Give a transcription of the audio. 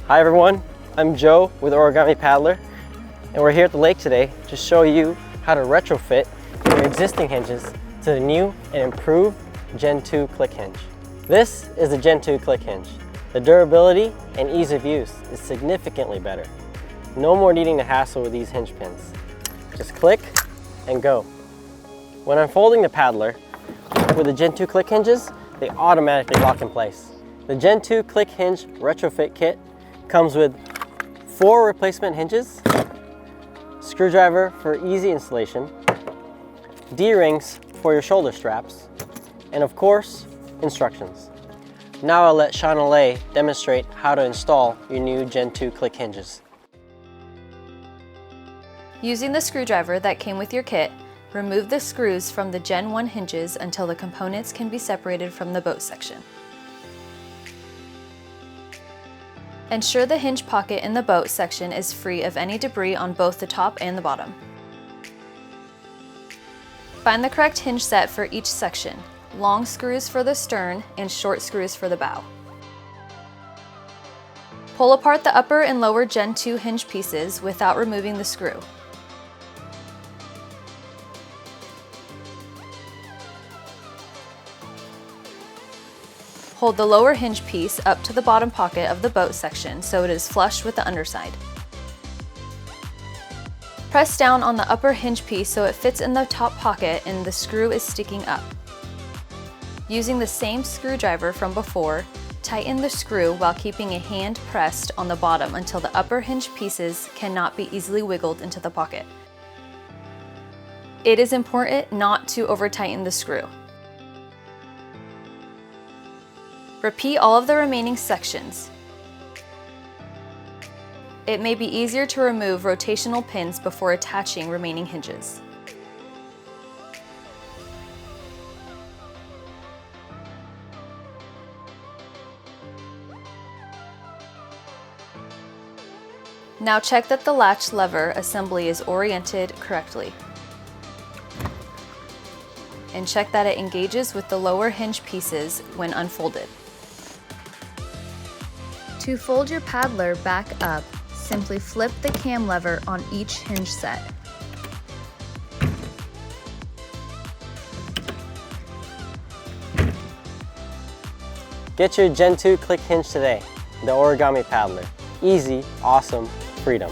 Hi everyone, I'm Joe with Origami Paddler, and we're here at the lake today to show you how to retrofit your existing hinges to the new and improved Gen 2 Click Hinge. This is the Gen 2 Click Hinge. The durability and ease of use is significantly better. No more needing to hassle with these hinge pins. Just click and go. When unfolding the paddler with the Gen 2 Click Hinges, they automatically lock in place. The Gen 2 Click Hinge retrofit kit comes with 4 replacement hinges, screwdriver for easy installation, D-rings for your shoulder straps, and of course, instructions. Now I'll let Shauna demonstrate how to install your new Gen 2 Click Hinges. Using the screwdriver that came with your kit, remove the screws from the Gen 1 hinges until the components can be separated from the boat section. Ensure the hinge pocket in the boat section is free of any debris on both the top and the bottom. Find the correct hinge set for each section, long screws for the stern and short screws for the bow. Pull apart the upper and lower Gen 2 hinge pieces without removing the screw. Hold the lower hinge piece up to the bottom pocket of the boat section so it is flush with the underside. Press down on the upper hinge piece so it fits in the top pocket and the screw is sticking up. Using the same screwdriver from before, tighten the screw while keeping a hand pressed on the bottom until the upper hinge pieces cannot be easily wiggled into the pocket. It is important not to over-tighten the screw. Repeat all of the remaining sections. It may be easier to remove rotational pins before attaching remaining hinges. Now check that the latch lever assembly is oriented correctly. And check that it engages with the lower hinge pieces when unfolded. To fold your paddler back up, simply flip the cam lever on each hinge set. Get your Gen 2 Click Hinge today, the Origami Paddler. Easy, awesome, freedom.